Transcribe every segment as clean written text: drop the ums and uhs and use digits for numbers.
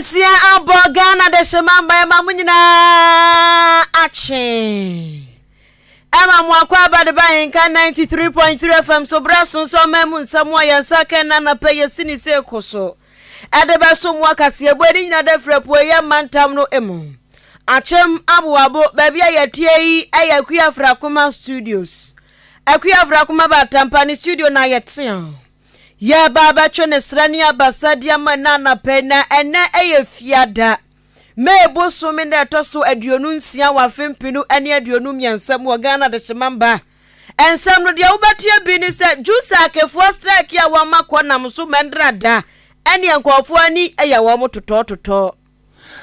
Adansia abogana de shemamba mamunyina ache. Emma mwakwa bade ba Ahenkan 93.3 FM so braso so memu nsamwa ya sake na na peye sini se koso. Adeba so Ahenkan Kasiebo nyina de frepo ye mantam no emu. Achem abuabo bebia yetie yi ayakua Frakuma Studios. Akua Frakuma ba tampani studio na yetia. Ya baba chone srani abasadia manana pena ene fiada. Mebo so me na toso aduonu nsia wa fempinu ene aduonu miansam wo Ghana de chemamba. Ensam no dia ubatia bi ni se juice akefo strike ya wa makonam so mendrada. Ene nkofo ani eya wo mototototo.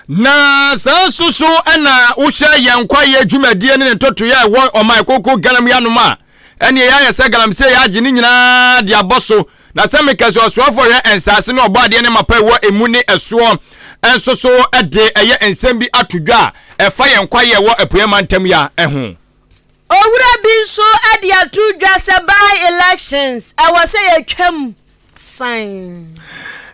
Na sansusu ena uhye yankwa ye dwumadie ne ntoto ye wo omai koko galam yanoma. Ene ya yesa galam se ya agi ni nyina dia boso. Na semekase oswafo ye ensase ne obade ne mapa wo emu ne eso ensoso ede eye ensem bi atodwa efa yenkwa ye wo apuema ntam ya eho owura bi so ade atodwa se by elections awase ye twam sign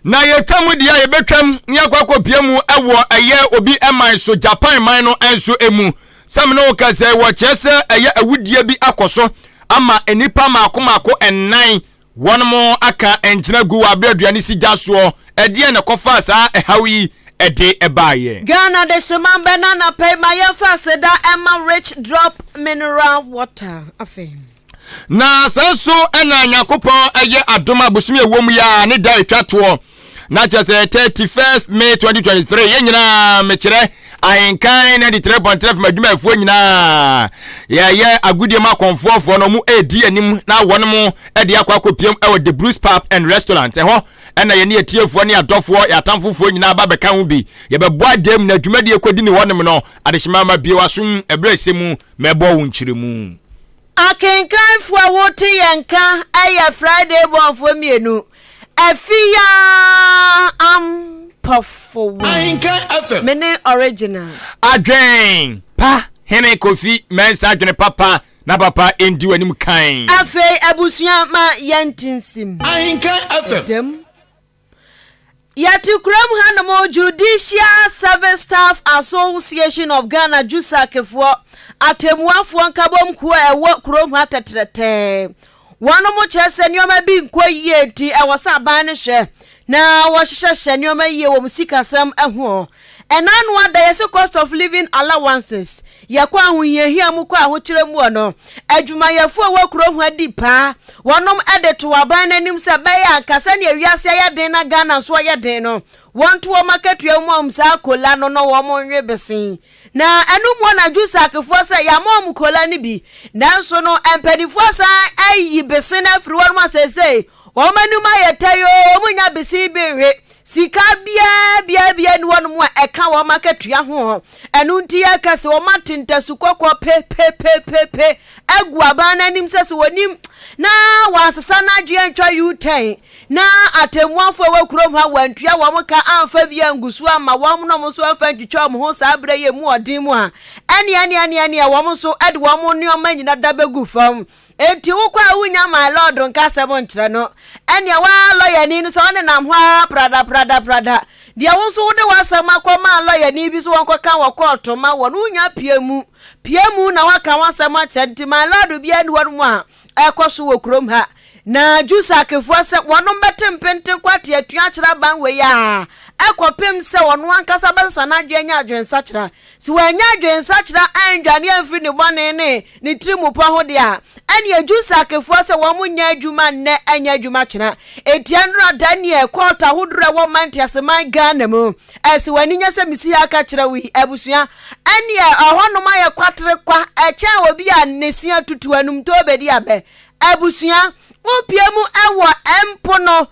na ye twamu dia ye betwam ne akwakọ piemu ewo eye obi eman so Japan man no enso emu sam no kase wo chese eye awudie bi akoso ama enipa makomako ennan wonmo aka enjina gu wa aduane si jaso ede ne kofa sa ehawi ede ebaye Ghana de shemamba na pay my fast da Emma rich drop mineral water afi na sanso ena nyakopon eye adoma busumi ewom ya ne da etwato na chese 31st May 2023 yenyina mekire Ahenkan 93.3 madwuma afuo nyina ye agudie ma konfofo no mu edi anim na wono ede akwakopiem e the Bruce Pub and Restaurant ho ena ye ne etiefo ne adofo ya tamfofo nyina ba beka ho bi ye beboa dem na dwumadi ekodi ni wonem no adehima ma bie wasum ebresemu mebo wo nchiremu Ahenkan fo wote yanka aya Friday bonfo mienu afia puffo Ahenkan FM mene original adwen pa hene kofi mensa adwene papa na papa endi wanim kan afei abusuan ma yantinsim Ahenkan FM Yati kuram hanamo Judicial Service Staff Association of Ghana Jusa kefo atemuafo nkabom kuo ewo kurom hatetrete wano mo chese nyoma bi nkwa yeti awasa ban ne hwe na wo hyehyehye nyoma yie wo musikasam eho enanu ada yesi cost of living allowances yakwa ahoyehia mu kwa ahokyere mu no adwumayefo wo kurom adi pa wonom edeto aban nanim se beya akasa ne awiase ayeden na Ghana so ayeden no wonto wo market ya mu amsa kola no no wo monwe besin na enu mo na juice akefo se ya mo kola ni bi nanso no empadifo sa ayi besin afri won ma sese o manuma yetayo o munya besin bewe sika bia ni won mo eka wo market ya ho enu nti akase wo matenta sukokọ pe egu aban nanim sese wonim na wasesa na dwe ntwa U10 na atemuafo wa kurom ha wantua wo mka amfa bia ngusu ama wo no mo so afa twitwa mo ho sa abreye mu odin mu a ani wo mo so ede wo mo ne o manyina dabegu fam enti wo kwa wunya my lord nka sebo nkyere no ene wa lawyer ni so ne nam ho prada dia wo so de wasama kwama lawyer ni bi so won ka wo court ma wo no nya piemu na waka wasama kyenti my lord bia ni wo mu a ekoso wo kurom ha na jusa kefo se wono betempente kwate atua kyera ban we ya ekopem se wono ankasa bansa na adwenya adwensa kyera si wanya adwensa kyera andwane amfiri ne bone ne trimu pa ho de a ene jusa kefo se wo munya adwuma ne anya adwuma kyera etianra Daniel kwota hodure wo mantiase man Ghana mu esi wani nya se misi aka kyera wi abusua ene ahono ma ye kwatre kwa echa obi a nesia tutu anum to obedi abe abusuan opiemu ewo empo no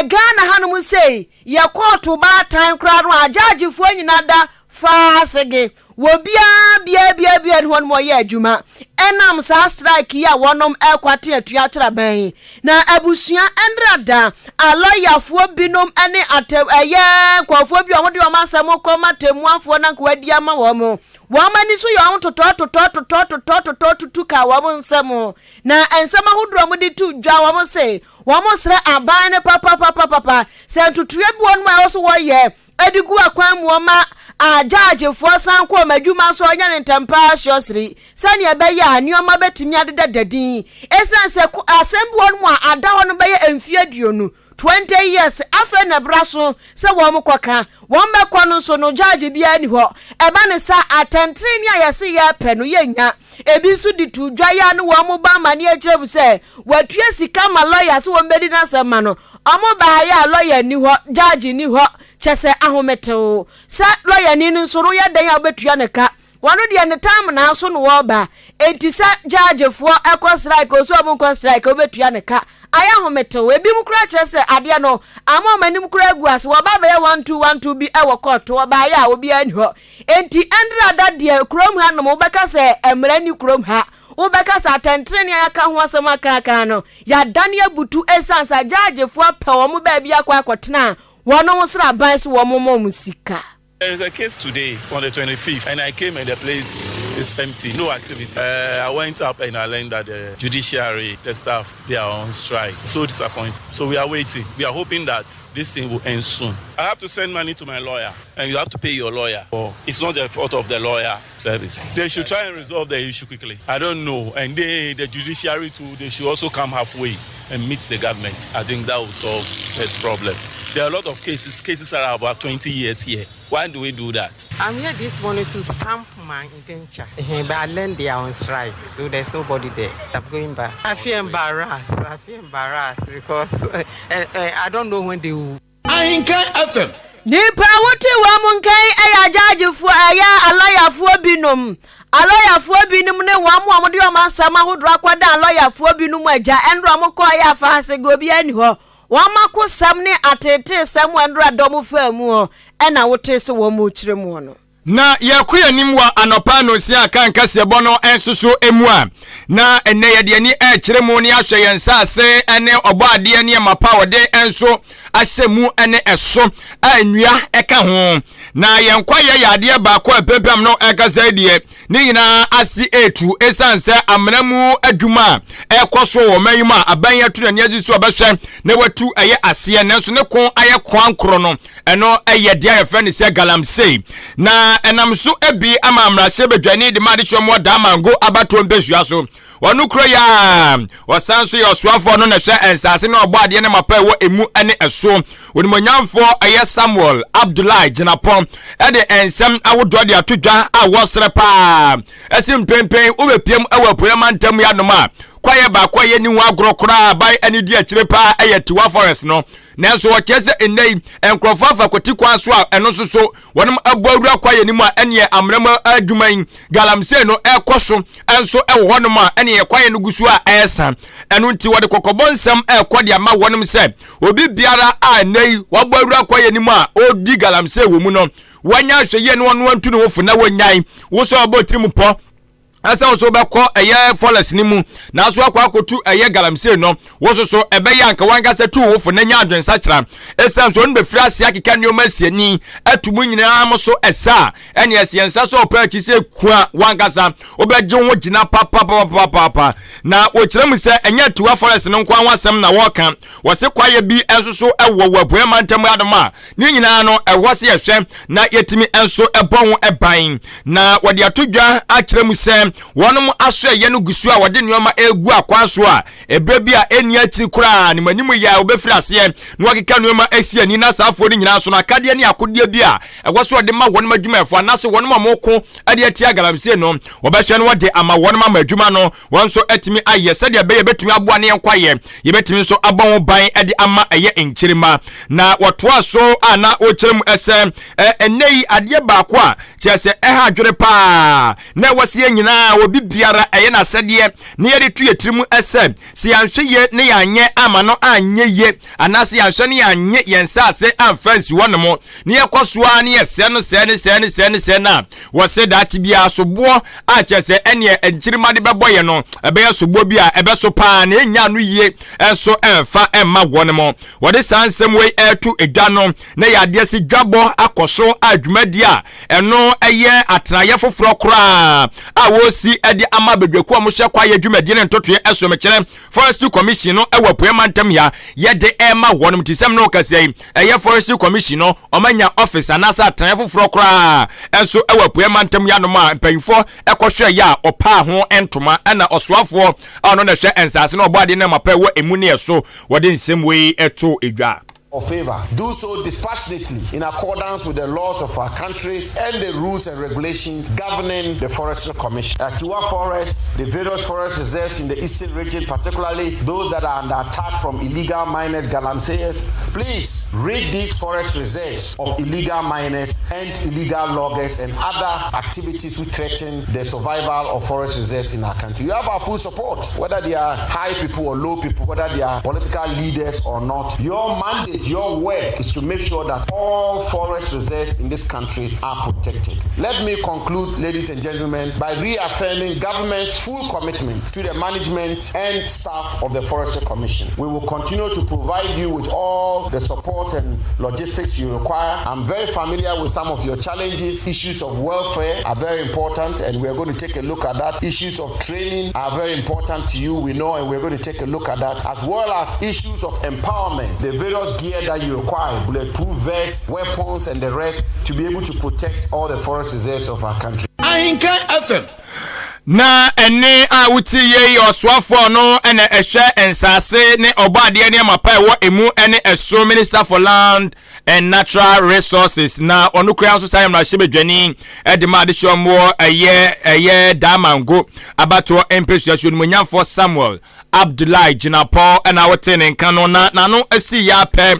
Ghana hanum sei ye court ba time kra no ajagefo nyina da faasege wo bia no mo ye adwuma enam sa strike ya wonom ekwate atua kyera ban na abusuan enrada aloyafo binom ene atem kwafo bi omode o masem ko matemuafo na kwadi ama wo mo Wamani so ya to ka wamo nsemo na ensema hudro mu di tu dwa wamo se wamo sre aban ne papa se ntutue bi won ma so wo ye edigu akwan mu ma a judge fo san ko madwuma so nya ne ntempa shiosri sane e be ya nioma betimi adeda dadin esense asem bi won mu ada won be ye emfie aduonu 20 years afa na braso se wo mo koka won be kono so no judge bia ni ho e ba ne sa atentre ni ayese ya pe no yenya ebi su di tu dwa ya no wo mo ba mane ajebu se watue sika ma lawyer se won bedi na sema no omo ba ya lawyer ni ho judge ni ho chese ahometo sa lawyer ni nsoro ya dan ya betua ne ka wano de ne time na so no wo ba enti sa judge fo ekọ strike so omo kon strike obetua ne ka aya hometo ebi mukura chese ade no ama mani mukura gu ase wo ba ba ya 1212 bi e wo court wo ba ya obi ani ho enti endra dade krom ha no mo beka se emra ni krom ha wo beka se atentre ni aka ho asema aka no ya dania butu esansa judge fo pe wo mo ba bi akwa akotena wono wo sra ban se wo mo musika. There is a case today on the 25th, and I came and the place is empty, no activity. I went up and I learned that the judiciary, the staff, they are on strike. So disappointed. So we are waiting. We are hoping that this thing will end soon. I have to send money to my lawyer, and you have to pay your lawyer. It's not the fault of the lawyer service. They should try and resolve the issue quickly. I don't know. And the judiciary too, they should also come halfway and meet the government. I think that will solve this problem. There are a lot of cases. Cases are about 20 years here. Why do we do that? I'm here this morning to stamp my indenture. But I learned they are on strike, so there's nobody there. I'm going back. I feel embarrassed. Because I don't know when they will. Ahenkan FM. Nipa wote wa munkai aya jajifu aya alayafu binum. Alayafu binum ne wa mu amode o mansama hodro akwada alayafu binum aja enro amko aya fa asego bi ani ho. Wamako sam ne atete sam andro adomu famu ena wote se wo mu kire mu no. Na yakuya nimwa anopa no si Ahenkan Kasiebo no ensusu emua na ene yede ani kire mu ne ahwe yensase ene obo ade ne mapa wode enso asemu ene eso anua eka ho na yenkwa ye yade ba ko apempam no ekasa die ni nyina asi etu esanse amnamu adwuma ekoso wo mayuma aban yatu na niazi so obehwe na watu eye ase nenso ne kon aye kwankro no eno eye dia ye friend se galamsey na enam so ebi amamra se bedwani de made chomo da mango abato mbesua so wonu kro ya wasanso ye osuafo no na hwe ensase na ogbo ade ne mapa wo emu ene eso wonimonyamfo eye Samuel Abdullahi Jinapon ede ensem awodo de atodwa a wosre pa esim pempen obepiem awapoya mantam ya noma kwaye ba kwaye ni wa grokora bai ani di akire pa ayetiwa forest no nanso wo chese enei enkrofafa kotikwa so a eno soso wonum abuawura kwaye ni mu a ene amrama adwuman galamse no ekoso enso ewo honum a ene kwaye no gusu a esa eno nti wode kokobonsam ekode ama wonum se obi biara a nei wabuawura kwaye ni mu a odi galamse wo mu no wanya hweye no no antu no wofu na wonyan wo so obotrim po asa oso beko eye followers ni mu na so akwa akotu eye galamse no wososo ebe yanka wanga se tu wofo na nya adwensa kira esa so no be frase akeka ne omasiani atumu nyina amoso esa ene esiensa so opachi se kwa wanga sa obeje wo gina papa na wo kire mu se enya tuwa followers no kwa wasem na woka wose kwaye bi ensoso ewo wapoe mantam adoma ni nyina no ewo se yehwe na yetimi enso ebon eban na wode atodwa akire mu se wonum aso ye no gusu a wode nioma egu akwaso a ebebi a eni ati kura ni manimu ya obefiri ase no akeka nioma asi ani na safo ni nyina so na kade ni akodie bi a egwoso de ma wonum adwuma efo anase wonum amoko ade ati agalamse no wobehwe no wode ama wonum amadwuma no wonso atimi aye sede be yebetumi aboa ne nkwaye yebetumi so abon ban ade ama eye enchirima na wotoa so ana ochirem ese enei ade ba ko a tiase eha adwere pa na wase nyina nyinaa obi biara ɛyɛ na sɛdeɛ ne yɛde tu yɛtirimu ɛsɛ si yanhwe ye ne yanyɛ ama no anyɛ ye anase yanhwe ne yanyɛ yɛnsase amfansi wɔn mo ne yɛkɔsoa ne yɛsɛ no sɛ na wɔsɛ daate bia soboɔ a kyɛsɛ ɛne ɛnkyirima de bɛbɔ yɛ no ɛbɛyɛ soboɔ bi a ɛbɛso paa ne nya no yie ɛnso ɛmfa ɛmma wɔn mo wɔde sansɛm wei ɛto edwa no na yɛadeɛ si dwabɔ akɔso adwumadi a ɛno ɛyɛ atraye foforɔ koraa a wosi ɛde ama bedwaku a mo hyɛ kwa yɛ dwumadi ne ntotoe ɛso mekyerɛ forestry commission no ɛwɔ poema ntam ya yɛde ɛma wɔn tisɛm no kɛsɛ ɛyɛ forestry commission no ɔmanya office anasa atraye foforɔ koraa ɛnso ɛwɔ poema ntam ya no ma mpanyifo ɛkɔhwɛ ya ɔpa ho entoma ɛna ɔsoafoɔ a ɔno na hwɛ ensase na ɔbɔade na mapa ɛwɔ emu ne so wɔde nsɛm wei ɛto edwa or favor. Do so dispassionately in accordance with the laws of our countries and the rules and regulations governing the Forestry Commission. Tiwa Forest, the various forest reserves in the eastern region, particularly those that are under attack from illegal miners, galamseyers, please read these forest reserves of illegal miners and illegal loggers and other activities which threaten the survival of forest reserves in our country. You have our full support, whether they are high people or low people, whether they are political leaders or not. Your mandate, your work is to make sure that all forest reserves in this country are protected. Let me conclude, ladies and gentlemen, by reaffirming government's full commitment to the management and staff of the Forestry Commission. We will continue to provide you with all the support and logistics you require. I'm very familiar with some of your challenges. Issues of welfare are very important, and we're going to take a look at that. Issues of training are very important to you, we know, and we're going to take a look at that, as well as issues of empowerment, the various gear that you require, bulletproof vests, weapons, and the rest to be able to protect all the forest reserves of our country. Ahenkan FM. Na ene a wuti ye oswafo no ene ehwe ensase ne obade ne mapa ewo emu ene eso Minister for Land and Natural Resources na onukura nso sayam na hyebedwani edema de hwomwo eye damango abato empesuation munyamfo Samuel Abdullahi Jinapo ena wotene nkan no na no asi ya pe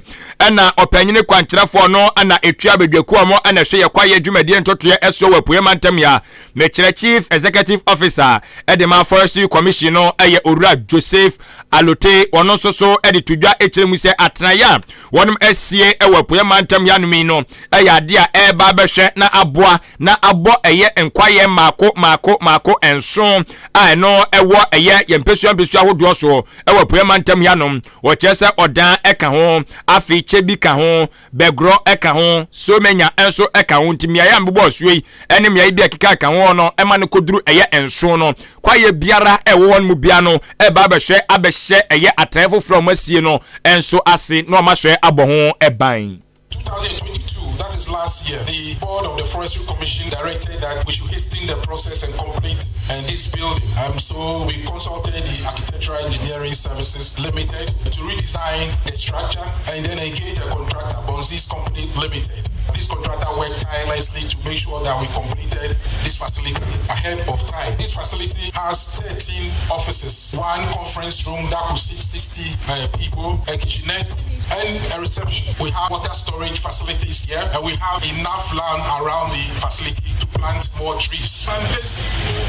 ena opanyine kwankyerefo no ena etua bedwaku amo ena hwe ye kwaye dwumadi ntotoye eso wapuema ntam ya mechire Chief Executive Officer Edema Forestry Commission no eye Owura Joseph Alote wono soso edi tudwa echiremu se atraya wonum asie ewapuema ntam ya numi no eye ade a eba behwe na aboa na abo eye enkwaye mako enso a no ewo eye yempesua ahodo so ewapuema ntam ya no wo chese odan eka ho afi chebi ka ho begro eka ho so menya enso eka ho ntimia ya mbebo suyi ene mia ibi akika ka ho no ema ne koduru eye enso no kwaye biara ewo won mu bia no eba behwe abehye eye atrefo from asie no enso ase no amahwe aboho eban 2022, that is last year, the board of the Forestry Commission directed that we should hasten the process and complete this building. So we consulted the Architectural Engineering Services Limited to redesign the structure and then engage a contractor, Bonzi's Company Limited. This contractor worked tirelessly to make sure that we completed this facility ahead of time. This facility has 13 offices, one conference room that could seat 60 people, a kitchenette, and a reception. We have water storage facilities here, and we have enough land around the facility to plant more trees. And this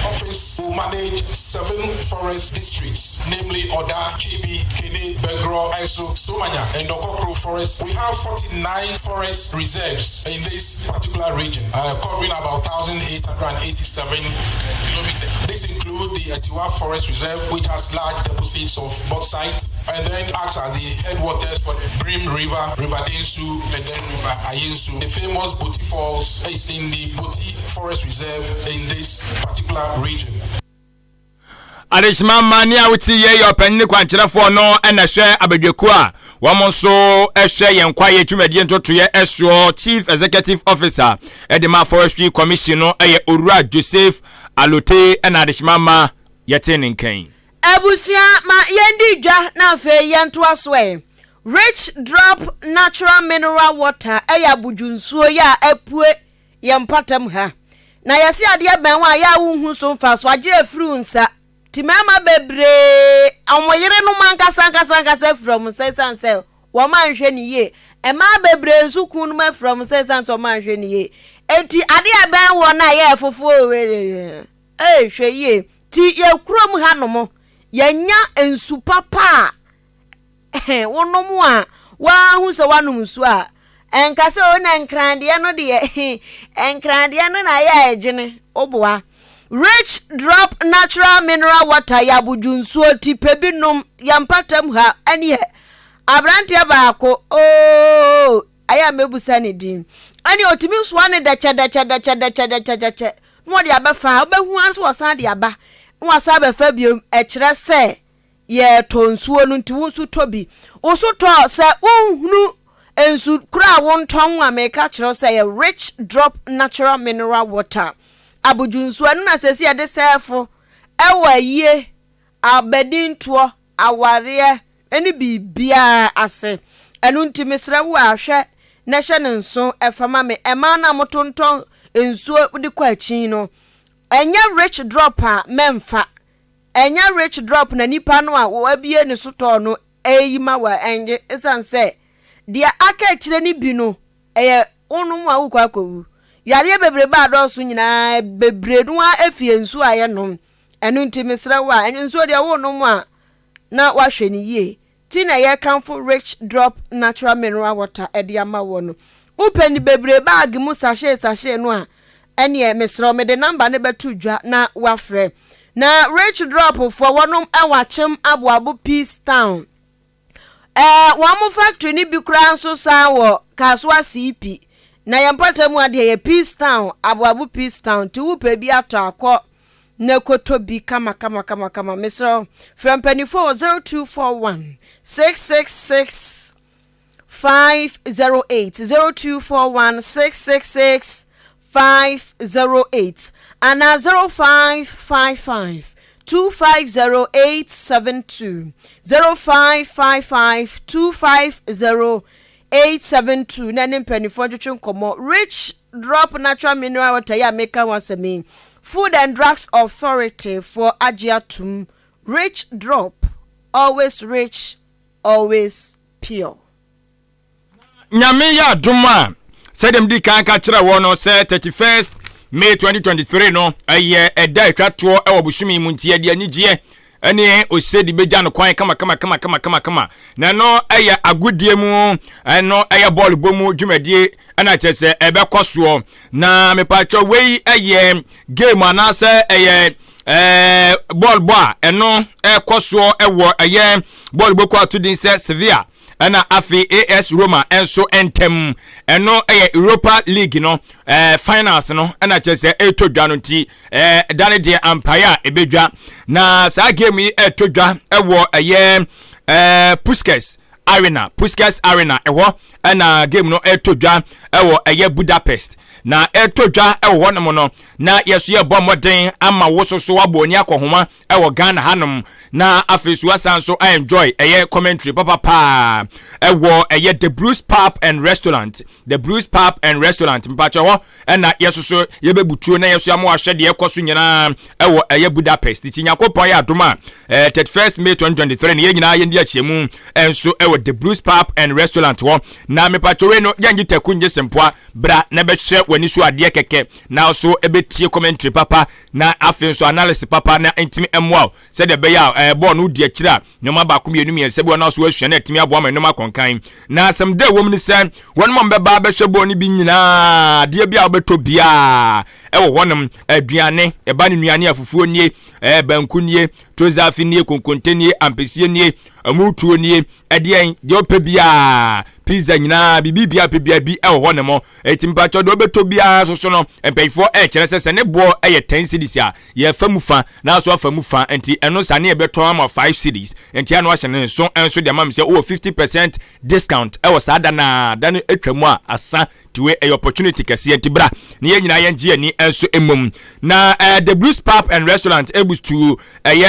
office will manage 7 forest districts, namely Oda, Chibi, Kene, Begro, Aiso, Somanya, and Okokro Forest. We have 49 forest reserves in this particular region, covering about 1,887 kilometers. This includes the Tiwa Forest Reserve, which has large deposits of bauxite, and then acts as the headwaters for the Brim River, River Densu, and then River Ayensu. The famous Boti Falls is in the Boti Forest Reserve in this particular region. Adishma mania wuti ye yo panni kwankyerefo no ena hwe abedweku a womonso ehwe yenkwaye twumadi ntotoye eso Chief Executive Officer Edema Forestry Commission no eye Owura Joseph Alote ena adishma ma yetene nkan Abusia ma yendi dwa na afa yento asoe Rich drop natural mineral water eya bujunsuo ya epue yempatam ha na yesi ade ben wa ya wuhu so mfa so agire fru nsa timama bebre amoyere no mankasa from sense wo man hwe ni ye e ma bebre nsukun no from sense wo man hwe ni ye enti ade ben wo na ye fofo were hwɛ ye ti ye kurom hanom yenya ensu papa wonom a wa hu se wanom nsu a enkase o na nkrande no de enkrande no na ya egene oboa rich drop natural mineral water ya budunsuo ti pebinom yampatam ha ane abrante baako aya mebusa ne din ani otimi so ane dacha no de abafa obehu anso wasan de aba wasa abafa biom ekire se ye tonsuo no ntiwunsu tobi oso to se unhunu ensu kura wonton a meka kire se ye rich drop natural mineral water abujunsuo no na sesi ade sefo ewa yie abedinto aware eni bibia ase enu ntimisre wo ahwe na hye ne nso efama me ema na motonton ensuo de kwa achi no enya rich drop a memfa enya rich drop na nipa no a wo abie ne soto no eyima wa enje esanse dia aka kire ni bi no eye onum a wo kwa kowu yare bebre ba do so nyina bebre no a efie nsu aye no enu ntimisre wo a ensu de wo nom a na wa hwe ni ye ti na ye kanfo rich drop natural mineral water ediama wo no upeni bebre bag mu sachet no a ene mesro me de number ne betu dwa na wafre na rich drop for wonom awachem aboabo Peace Town one factory ni bi kura nso sa wo kaswa CP na yampata mu ade ye Peace Town aboabo Peace Town ti upe bi ato akọ na koto bi kama mesro from penny 0241 666 508 0241 666 508 and 0555 250872 0555 250872 nene penny for jutun komo rich drop natural mineral water ya meka wasame Food and Drugs Authority for Ajiatum rich drop always rich always pure nyame ya duma sedem di kan ka kire wo no se 31st May 2023 no aye eda etwato e wobusumi mu ntie de anigye ene osedi beja no kwan kama na no aye agudie mu no aye ball bomu dwumadie ana chese ebe koso na mepacho wei aye game anase aye ball boa eno koso ewo aye ball boku atudin se Sevilla ana afi AS Roma enso entem eno Europa League no finals no ana chese etodwa no nti dane de empire ebedwa na sa game yi etodwa ewo Puskas Arena ewo ana game no etodwa ewo Budapest na etodwa ewo no no na yeso ye bomoden ama wososo aboni akohoma ewo Ghana hanom na afesu asanso I enjoy commentary papa ewo the Bruce Pub and Restaurant mpacho ho na yesoso ye bebutuo na yeso amo ahwe de ekoso nyina ewo Budapest tinyakopon ya adoma 31st May 2023 ne nyina ye ndi achiemu enso ewo the Bruce Pub and Restaurant ho na mepacho we no yangi takunje sempoa bra na behwe wani so ade keke na so ebetie commentary papa na afenso analysis papa na intimi emwa said the beya ball no di akira nyoma ba komienu miensebu na so ahwe na intimi abo ma nyoma konkan na some day womni say won mo beba behwe ball ni bi nyina de bia obeto bia ewo wonem aduane eba ne nuane afufuo nie banku nie tozafi nie konkonte nie ampesie nie amutuo nie edien de opebia pizza nyina bibia pebia bi ewo honemo etimpa cho de obeto bia so no empayfo kire sese ne bo 10 cities a ye famufa na so afamufa enti eno sane e beto ama 5 cities enti anu ahye ne so enso de mam se 50% discount ewo sada na dan etwamu a asa tiwe opportunity kase enti bra ne ye nyina ye ngie ni enso emom na the Blues Pub and Restaurant able to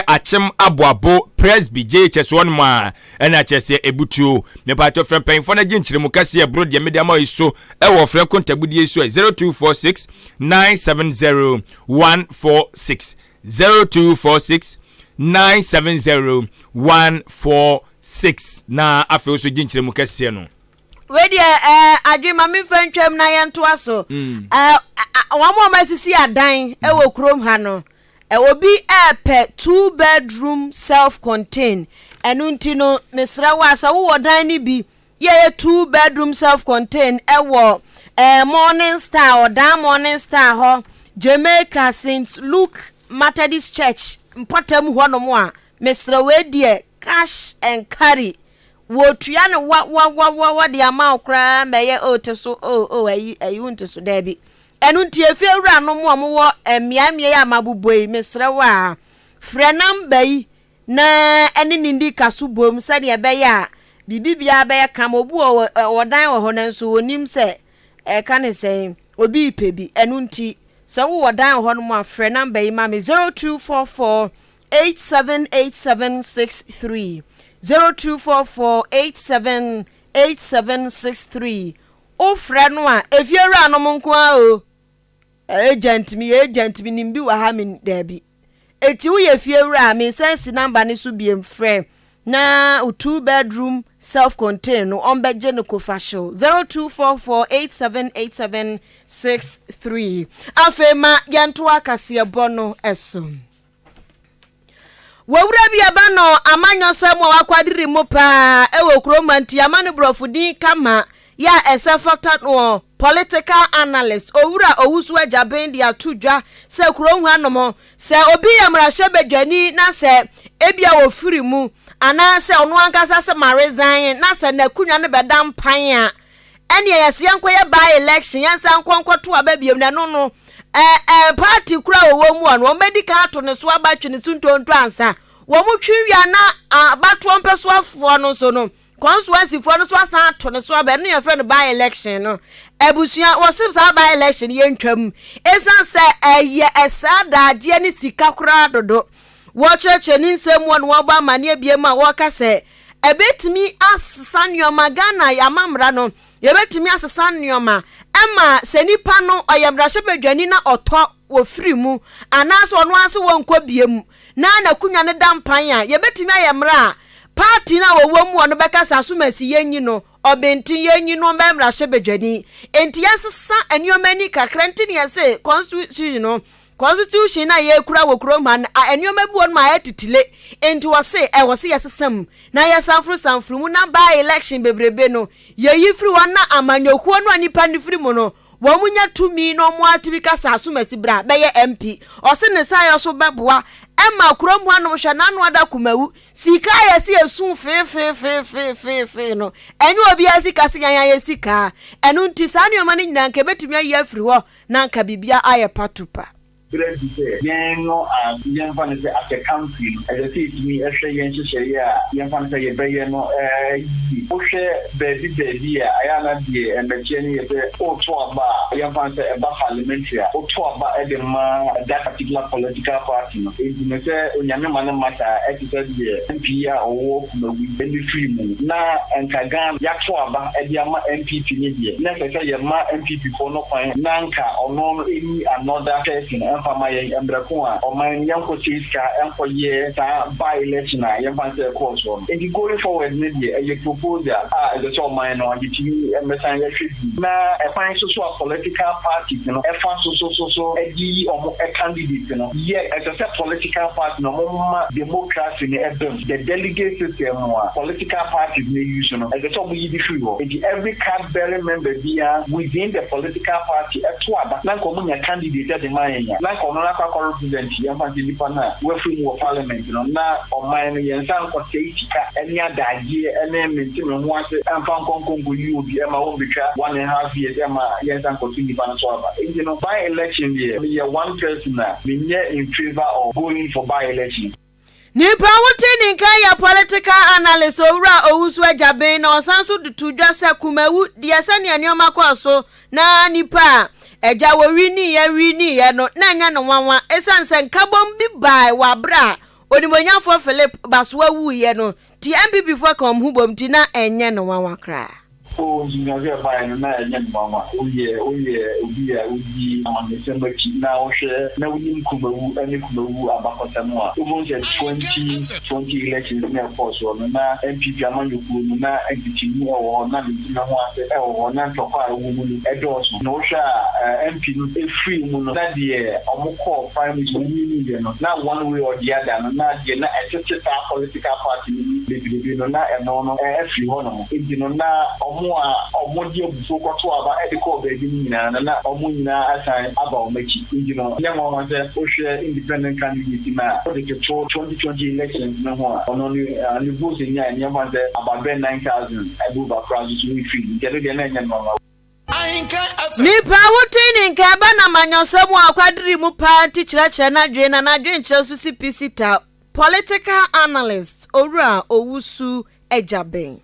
achem aboabo press bj cheso no ma na chese ebutu ne pato frem pen fo na ginchire mu kase e bro de media ma iso ewo frem kontabudi iso 0246 970 146 0246 970 146 na afi so ginchire mu kase no wedi adwuma mi fantwam na yento aso wamo masisi adan ewo krom ha no obi pe 2-bedroom self-contained enunti no mesra wa sa wo dan ni bi ye 2-bedroom self-contained wo Morning Star or da Morning Star ho Jamaica St. Luke Methodist Church mpatam ho no mo a mesra we die cash and carry wo tua no wa de ama okra meye oteso ayi unteso da bi enunti efiewura no mo wo emiamie ya mabuboi mesra wa frɛ number yi na ene nindi kaso bom sɛ de be ya bibibia be ya kam obu wodan wo ho nanso onim sɛ ka ne sɛ obi pebi enunti sɛ wo wodan ho no mo frɛ number yi ma me 0244 878763 0244878763 o frɛ no a efiewura no mo nko a o agent mi nimbi wa ha me dabi eti wo ye fiewura me sense number ne so biem frɛ na 2-bedroom self-contained no on beje no kofa show 0244878763 afema yanto akasiebo no eso wawura bia ba no amanyo sam wa kwadiri mo pa ewo kromanti amane brofudin kama ya factor no political analyst owura owusu ajaben dia tudwa se kuronhu anomo se obi yamrahye bedwani na se ebia wo firi mu ana se ono ankasa se maresign na se nakunwa ne bedam pan a ene yesi yankoye by election yansa nkonkoto ababiem na no party kura wo mu ono medical ato ne so abatwe ne suntonto ansa wo mu twia na abato mpeso afo no so no constituency for no so asan to ne so aba no your friend by election no ebusia wo sim sa by election ye ntwam esan se eye esada de ne sika kura dodo wo cheche ni nsem wo no ba mane biem a wo ka se ebetimi asesa nyoma Ghana ya mamra no yebetimi asesa nyoma ema senipa no oyemrahye bedwani na oto wo firi mu anaso ono ase wo nkɔ biem na kunwa ne dampan a yebetimi ayemra party na wo mu ono beka sasumasi yenyi no obenti yenyi no mbemrahye bedwani enti yasesa eniomani kakrenti ne yase constitution na ye kura wo kroman enioma bi won ma etitile enti wose yasesam na yasanfru mu na by election bebrebe no ye yifri won na amanyokuo no anipa ni firi mu no wo munya tumi no mo atibika sasumasi bra be ye MP ose ne sa yo so beboa ema kromu anu hwe na anu ada kumawu sika yesi esun fe no enyu obi asika siganya yesika enu nti sa ne omani nyina nka betumi ayi afiri ho na nka bibia aye patupa no as a country as a city as a young no baby ayana die and the journey of the parliamentary that particular political party no matter MP or free na and Kagan Yakwa MPP MPP for no nanka or no any another person Famaye Embrakua or my young Chiska and for years by election I course one. If you going forward maybe you propose that the top mine on the TV and now a financial political party, you know, a candidate, you know, as a political party, no democracy, the delegate system, political parties may use, you know, as a top if every card bearing member within the political party at what a candidate at the mine. Like on a represent we're free of parliament, you know, now on my young for any other idea and then maintain one and found Congo you be my own because 1.5 years yes and continue you know by election year one person in favor of going for by election. Nipa wote ninka ya political analyst owura owusu ajaben na osanso tutudwa se kumawu de sane anioma kwaso na nipa eja wori ye no na nya no wanwa esanse nkabom bi bai wa bra onimonyafo Philip Baswa wu ye no ti MPP for kom hubom ti na enye no wanwa kra Oh, you know, you're buying a man, Mama. Oh, yeah, Ubi, on December now, share, no, we Kumu, any Kumu, about Samoa. Almost 20 elections in the force, or Nana, MP Jamanu, Nana, and the Chimu, or Nana, or Nan Topa, woman, Edos, Nosha, MP, free moon, that year, or more call, prime is 1 million, not one way or the other, and not such a political party, not a normal, every one of them, or more dear before about the call, baby, and not Omuna assign about making, young ones, independent candidate, for the 2020 elections, no more, only the votes in young ones about 9,000, I move across the free, get again, nipa wotini nkaba na manyosemu akwadiri mu party chirache na dwe na dwe nchesu CPC political analyst Owura Owusu Ejaben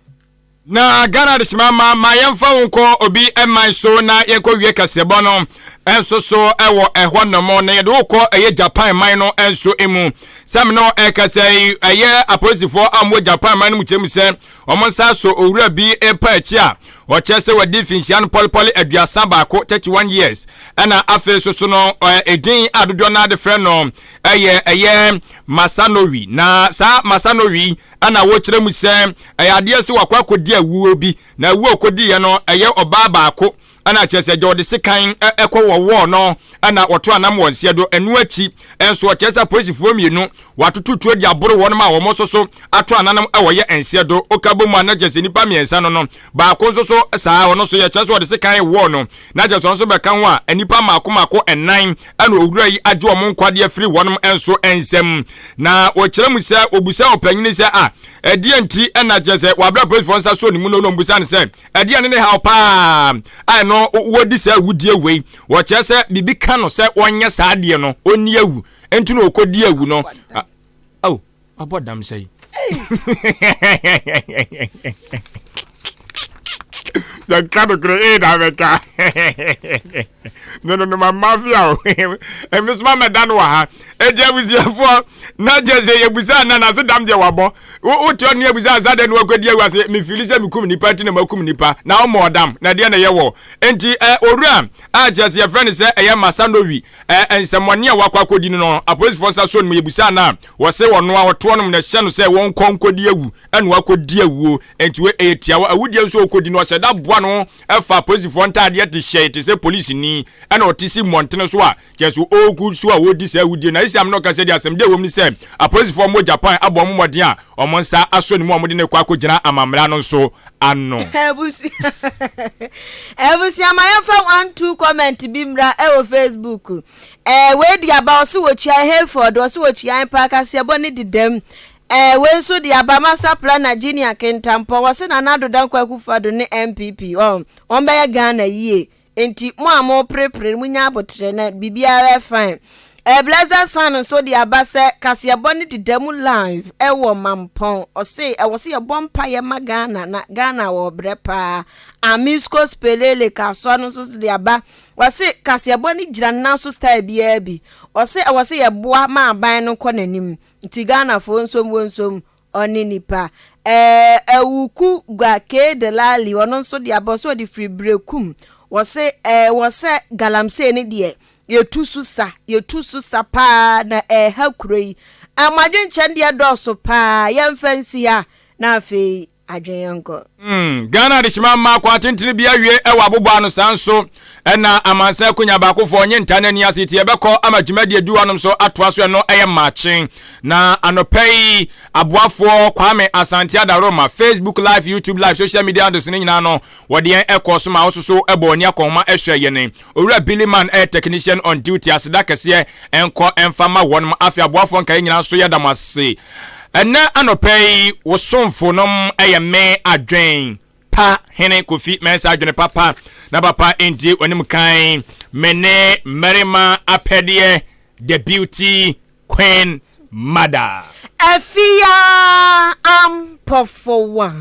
na Ghana de simama ma yemfa wonko obi eman so na yenko wie kasebo no enso so ewo ehwo nomo na yede wokọ eye Japan man no enso emu sam no ekasai eye aposifo amwo Japan man mu chemu se omonsa so owura bi epa echi a ochese wadi finsian polipoli aduasa baako 31 years ana afi so no edin adodo na de frɛ no eye Masanowi na sa Masanowi ana wo kyerɛ mu sɛ ade ase wakwa kodi awuo bi na awuo kodi ye no eye oba baako ana kyerɛ jode sekan ekɔ wo no ana wɔto anam wonse do enu achi enso kyerɛ polisifoɔ mienu watotutuo di aboro wɔn ma wɔn soso ato anam ɛwɔyɛ ense do okabomu ana kyerɛ nipa miensa no baako soso saa wɔn so yɛ kyerɛ wɔde sekan wo no na kyerɛ wɔn so bɛka ho a anipa maako enan ana owura yi agye wɔn nkwade afiri wɔn enso ensem na wɔkyerɛ mu sɛ obusa opanyini sɛ ɛdeɛ nti ɛna kyerɛ wabra polisifoɔ nsa so ne mu no obusa ne sɛ ɛdeɛ ne ha pa ai no wodi sɛ wudie wei wɔkyerɛ sɛ bibi ka no sɛ wɔnyɛ saa deɛ no onni awu enti no okodi awu no abodam sɛ the kind create America. No, my mafia. And Miss Mama Danwa, Ejabuzia not just a Busan and as a damn jawabo. What your near Busan and what good year was it? Me Phyllis and Kumini Party and Makuminipa. Now more damn, Nadiana Yawo. And Oram, I just your friend say, I am Masanovi, and someone near Wakwako a police force soon me Busana was say one hour tournament that Shan say won't conquer dear and Wako dear woo and to 8 hours. I would also could not set up one efa police front yet the shade is a police ni and otisi montana so just all good so wo dis e wudi na isi am no ka say asem de wom ni say a police for mo Japan abo mo modin a omonsa aso ni mo modin ne kwa akogina amamra no so ano ebusi amaye fa 1-2 comment bi mra e wo Facebook we di about so wo chia Hayford wo so wo chia Ahenkan Kasiebo ne didem we so di abamasa plan Nigeria kentampo wose na nado dan kwakufado ne MPP on be Ghana yie enti mo amo prepare munya abotre na bibia fine Blazer San so di abase Kasiebo ne didem live wo mampon ose wose ye bompa ye magana na Ghana wo brepa Amisco spelele kaso no so di aba wose Kasiebo ne gira na so style bia bi wose ye boa ma aban no kɔ nanim nti Ghana fo nsom oni nipa ewuku gwa ke de lali ono so di aba so di free breakum wose galamse ne de yetusu sa pa na hakuroi amadwen chande doso pa yemfansi ya na afi adwenyanko Ghana de shima ma kwa tintini bia wie ewa abobo anu sanso na amansa kunya baako fo onye ntane ni asiti ebekọ amadwumade aduwanom so atoa so no eye matching na anopei aboafo Kwame Asante Adaroma Facebook live YouTube live social media handles ni nyina no wode ekọ so ma so eboni akoma ehwe yene owura Billyman technician on duty aseda kese enko enfama wonum afi aboafo nka nyina so yadamase ena anopei wosomfo nom me adwen pa hene Kofi mensa adwene papa na papa enti onim kan mene Merima Apedie the beauty queen mother afia am pofowa